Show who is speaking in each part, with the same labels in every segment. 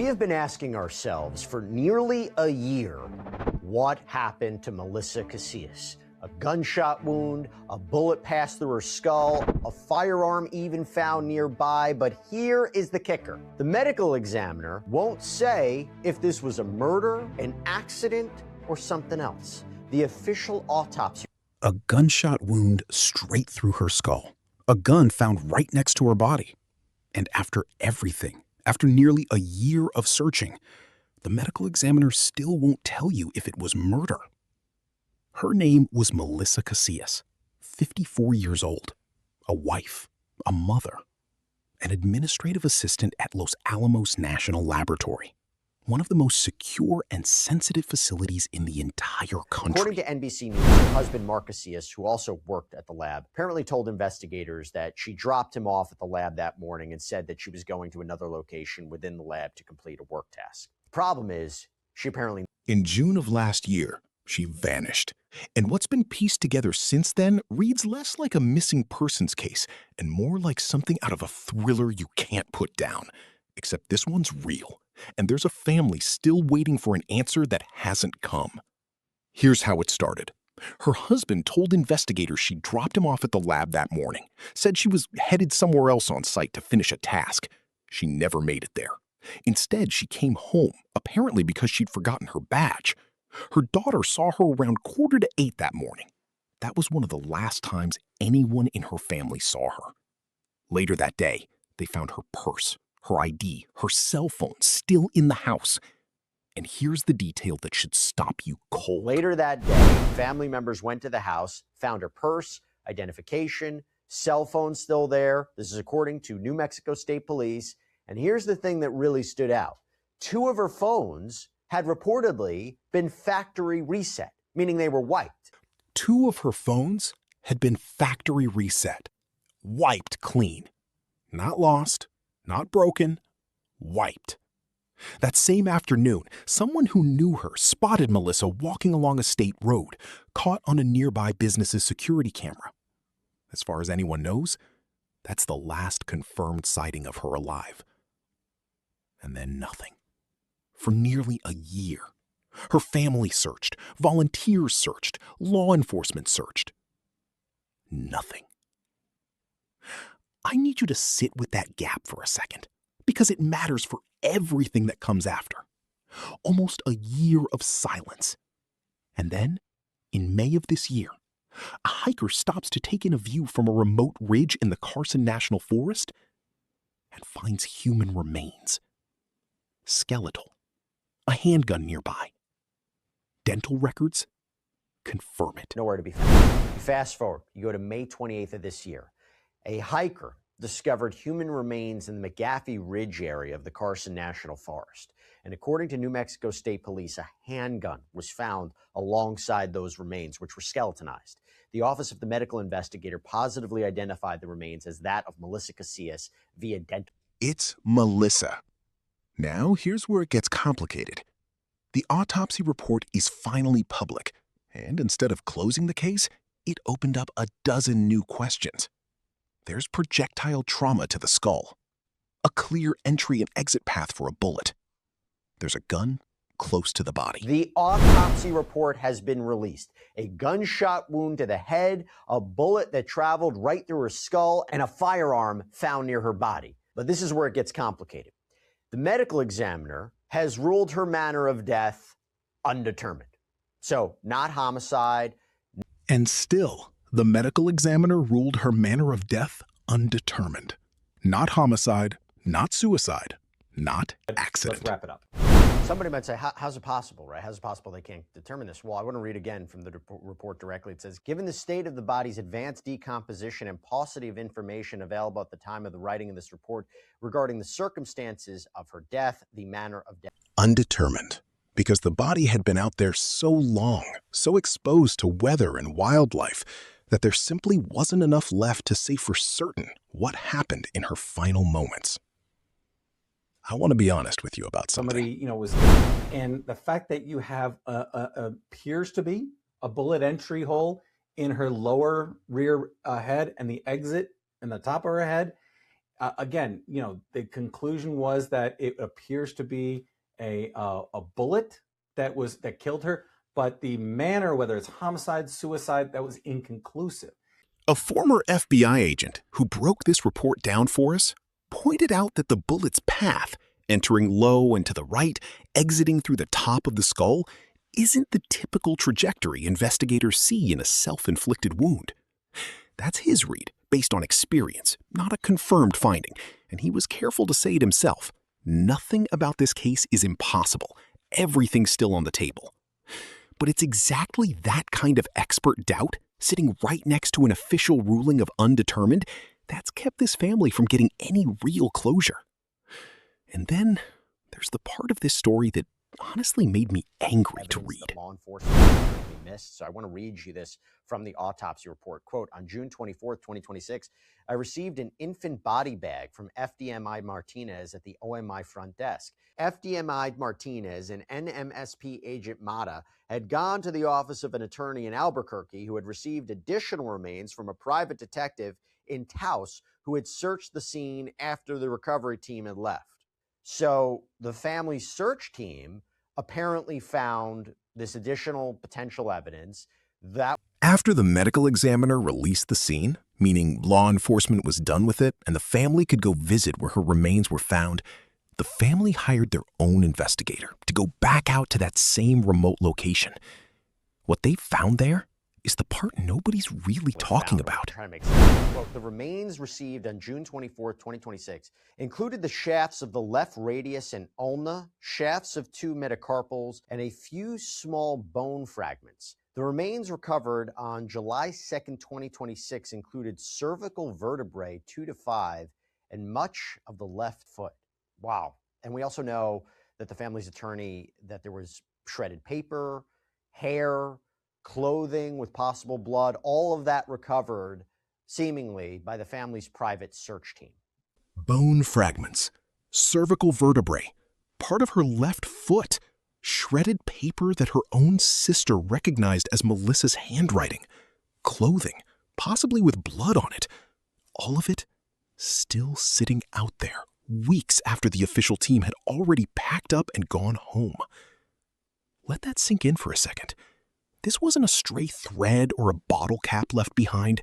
Speaker 1: We have been asking ourselves for nearly a year, what happened to Melissa Casillas? A gunshot wound, a bullet passed through her skull, a firearm even found nearby, but here is the kicker. The medical examiner won't say if this was a murder, an accident, or something else. The official autopsy.
Speaker 2: A gunshot wound straight through her skull. A gun found right next to her body. And after everything, after nearly a year of searching, the medical examiner still won't tell you if it was murder. Her name was Melissa Casillas, 54 years old, a wife, a mother, an administrative assistant at Los Alamos National Laboratory, one of the most secure and sensitive facilities in the entire country.
Speaker 1: According to NBC News, her husband, Mark Casillas, who also worked at the lab, apparently told investigators that she dropped him off at the lab that morning and said that she was going to another location within the lab to complete a work task. The problem is, she apparently...
Speaker 2: In June of last year, she vanished. And what's been pieced together since then reads less like a missing persons case and more like something out of a thriller you can't put down. Except this one's real, and there's a family still waiting for an answer that hasn't come. Here's how it started. Her husband told investigators she dropped him off at the lab that morning, said she was headed somewhere else on site to finish a task. She never made it there. Instead, she came home, apparently because she'd forgotten her badge. Her daughter saw her around 7:45 that morning. That was one of the last times anyone in her family saw her. Later that day, they found her purse, her ID, her cell phone still in the house. And here's the detail that should stop you cold.
Speaker 1: Later that day, family members went to the house, found her purse, identification, cell phone still there. This is according to New Mexico State Police. And here's the thing that really stood out. 2 of her phones had reportedly been factory reset, meaning they were wiped.
Speaker 2: 2 of her phones had been factory reset, wiped clean. Not lost, not broken, wiped. That same afternoon, someone who knew her spotted Melissa walking along a state road, caught on a nearby business's security camera. As far as anyone knows, that's the last confirmed sighting of her alive. And then nothing. For nearly a year. Her family searched, volunteers searched, law enforcement searched. Nothing. I need you to sit with that gap for a second, because it matters for everything that comes after. Almost a year of silence. And then, in May of this year, a hiker stops to take in a view from a remote ridge in the Carson National Forest and finds human remains. Skeletal. A handgun nearby. Dental records confirm it.
Speaker 1: Nowhere to be found. Fast forward, you go to May 28th of this year. A hiker discovered human remains in the McGaffey Ridge area of the Carson National Forest. And according to New Mexico State Police, a handgun was found alongside those remains, which were skeletonized. The Office of the Medical Investigator positively identified the remains as that of Melissa Casillas via dental.
Speaker 2: It's Melissa. Now, here's where it gets complicated. The autopsy report is finally public, and instead of closing the case, it opened up a dozen new questions. There's projectile trauma to the skull, a clear entry and exit path for a bullet. There's a gun close to the body.
Speaker 1: The autopsy report has been released. A gunshot wound to the head, a bullet that traveled right through her skull, and a firearm found near her body. But this is where it gets complicated. The medical examiner has ruled her manner of death undetermined. So, not homicide.
Speaker 2: And still, the medical examiner ruled her manner of death undetermined. Not homicide, not suicide, not accident.
Speaker 1: Let's wrap it up. Somebody might say, how's it possible, right? How's it possible they can't determine this? Well, I want to read again from the report directly. It says, given the state of the body's advanced decomposition and paucity of information available at the time of the writing of this report regarding the circumstances of her death, the manner of death.
Speaker 2: Undetermined, because the body had been out there so long, so exposed to weather and wildlife, that there simply wasn't enough left to say for certain what happened in her final moments. I want to be honest with you about something.
Speaker 3: Somebody, was, and the fact that you have appears to be a bullet entry hole in her lower rear head and the exit in the top of her head, Again, the conclusion was that it appears to be a bullet that killed her, but the manner, whether it's homicide, suicide, that was inconclusive.
Speaker 2: A former FBI agent who broke this report down for us pointed out that the bullet's path, entering low and to the right, exiting through the top of the skull, isn't the typical trajectory investigators see in a self-inflicted wound. That's his read, based on experience, not a confirmed finding, and he was careful to say it himself. Nothing about this case is impossible. Everything's still on the table. But it's exactly that kind of expert doubt, sitting right next to an official ruling of undetermined, that's kept this family from getting any real closure. And then there's the part of this story that honestly made me angry to read.
Speaker 1: That law enforcement apparently missed. So I want to read you this from the autopsy report. Quote, on June 24th, 2026, I received an infant body bag from FDMI Martinez at the OMI front desk. FDMI Martinez and NMSP agent Mata had gone to the office of an attorney in Albuquerque who had received additional remains from a private detective in Taos who had searched the scene after the recovery team had left. So the family's search team apparently found this additional potential evidence that...
Speaker 2: After the medical examiner released the scene, meaning law enforcement was done with it and the family could go visit where her remains were found, the family hired their own investigator to go back out to that same remote location. What they found there is the part nobody's really talking about.
Speaker 1: Trying to make sense. Quote, the remains received on June 24th, 2026 included the shafts of the left radius and ulna, shafts of 2 metacarpals, and a few small bone fragments. The remains recovered on July 2nd, 2026 included cervical vertebrae 2 to 5 and much of the left foot. Wow. And we also know that the family's attorney, that there was shredded paper, hair, clothing with possible blood, all of that recovered seemingly by the family's private search team.
Speaker 2: Bone fragments, cervical vertebrae, part of her left foot, shredded paper that her own sister recognized as Melissa's handwriting, clothing, possibly with blood on it. All of it still sitting out there weeks after the official team had already packed up and gone home. Let that sink in for a second. This wasn't a stray thread or a bottle cap left behind.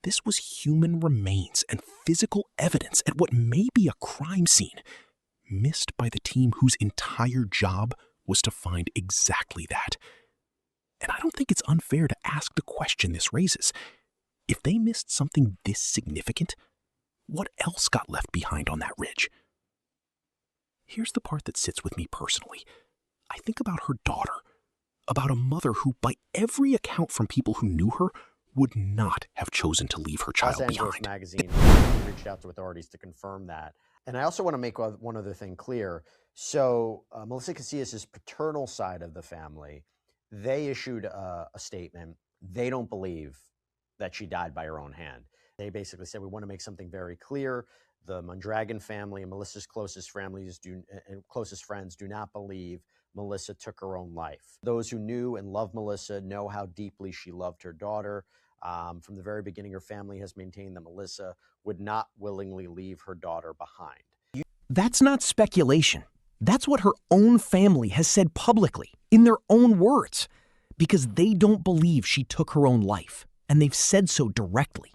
Speaker 2: This was human remains and physical evidence at what may be a crime scene, missed by the team whose entire job was to find exactly that. And I don't think it's unfair to ask the question this raises. If they missed something this significant, what else got left behind on that ridge? Here's the part that sits with me personally. I think about her daughter, about a mother who, by every account from people who knew her, would not have chosen to leave her child
Speaker 1: Los Angeles
Speaker 2: behind.
Speaker 1: Magazine reached out to authorities to confirm that. And I also want to make one other thing clear. So Melissa Casillas' paternal side of the family, they issued a statement. They don't believe that she died by her own hand. They basically said, we want to make something very clear. The Mondragon family and Melissa's closest friends do not believe Melissa took her own life. Those who knew and loved Melissa know how deeply she loved her daughter. From the very beginning, her family has maintained that Melissa would not willingly leave her daughter behind.
Speaker 4: That's not speculation. That's what her own family has said publicly, in their own words, because they don't believe she took her own life, and they've said so directly.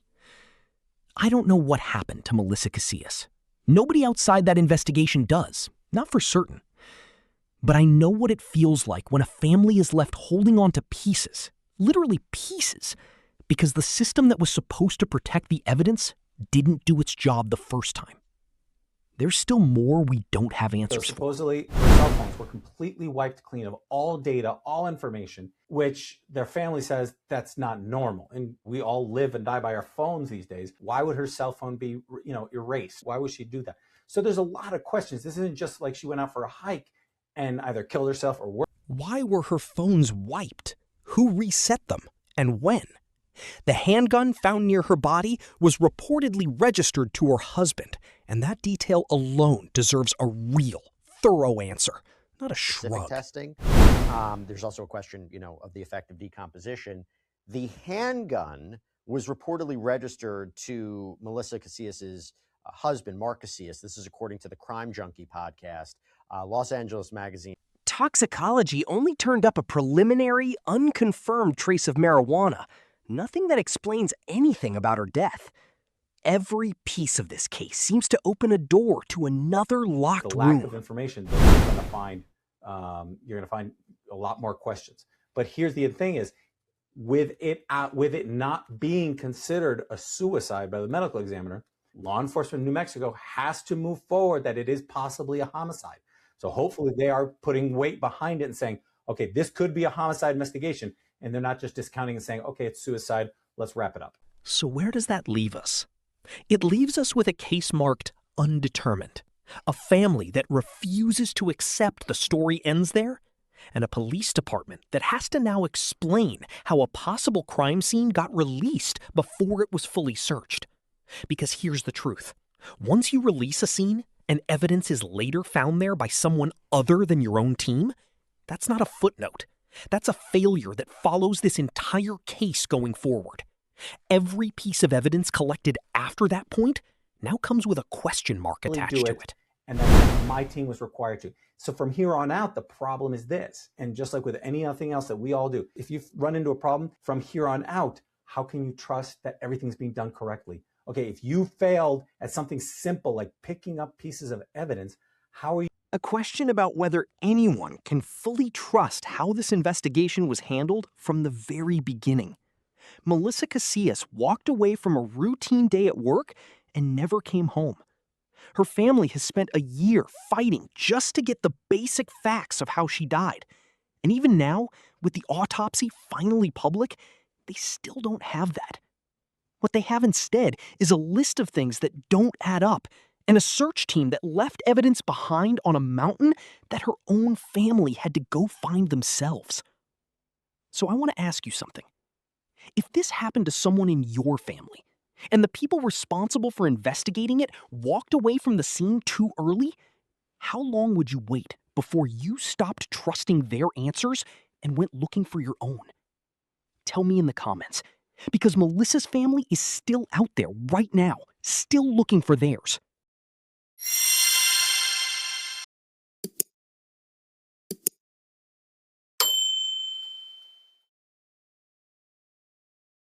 Speaker 4: I don't know what happened to Melissa Casillas. Nobody outside that investigation does, not for certain. But I know what it feels like when a family is left holding on to pieces, literally pieces, because the system that was supposed to protect the evidence didn't do its job the first time. There's still more we don't have answers
Speaker 3: So
Speaker 4: for.
Speaker 3: supposedly, their cell phones were completely wiped clean of all data, all information, which their family says that's not normal. And we all live and die by our phones these days. Why would her cell phone be, erased? Why would she do that? So there's a lot of questions. This isn't just like she went out for a hike and either killed herself or worse.
Speaker 4: Why were her phones wiped? Who reset them? And when? The handgun found near her body was reportedly registered to her husband, and that detail alone deserves a real, thorough answer, not a shrug.
Speaker 1: Testing. There's also a question, of the effect of decomposition. The handgun was reportedly registered to Melissa Casillas' husband, Mark Casillas. This is according to the Crime Junkie podcast, Los Angeles Magazine.
Speaker 4: Toxicology only turned up a preliminary, unconfirmed trace of marijuana, nothing that explains anything about her death. Every piece of this case seems to open a door to another locked room.
Speaker 3: The lack of information, you're going to find a lot more questions. But here's the thing: is with it not being considered a suicide by the medical examiner, law enforcement in New Mexico has to move forward that it is possibly a homicide. So hopefully they are putting weight behind it and saying, okay, this could be a homicide investigation, and they're not just discounting and saying, okay, it's suicide, let's wrap it up.
Speaker 4: So where does that leave us? It leaves us with a case marked undetermined, a family that refuses to accept the story ends there, and a police department that has to now explain how a possible crime scene got released before it was fully searched. Because here's the truth. Once you release a scene and evidence is later found there by someone other than your own team, that's not a footnote. That's a failure that follows this entire case going forward. Every piece of evidence collected after that point now comes with a question mark attached to it.
Speaker 3: And then my team was required to. So from here on out, the problem is this. And just like with anything else that we all do, if you run into a problem from here on out, how can you trust that everything's being done correctly? Okay, if you failed at something simple like picking up pieces of evidence, how are you?
Speaker 4: A question about whether anyone can fully trust how this investigation was handled from the very beginning. Melissa Casillas walked away from a routine day at work and never came home. Her family has spent a year fighting just to get the basic facts of how she died. And even now, with the autopsy finally public, they still don't have that. What they have instead is a list of things that don't add up and a search team that left evidence behind on a mountain that her own family had to go find themselves. So I want to ask you something. If this happened to someone in your family, and the people responsible for investigating it walked away from the scene too early, how long would you wait before you stopped trusting their answers and went looking for your own? Tell me in the comments, because Melissa's family is still out there right now, still looking for theirs.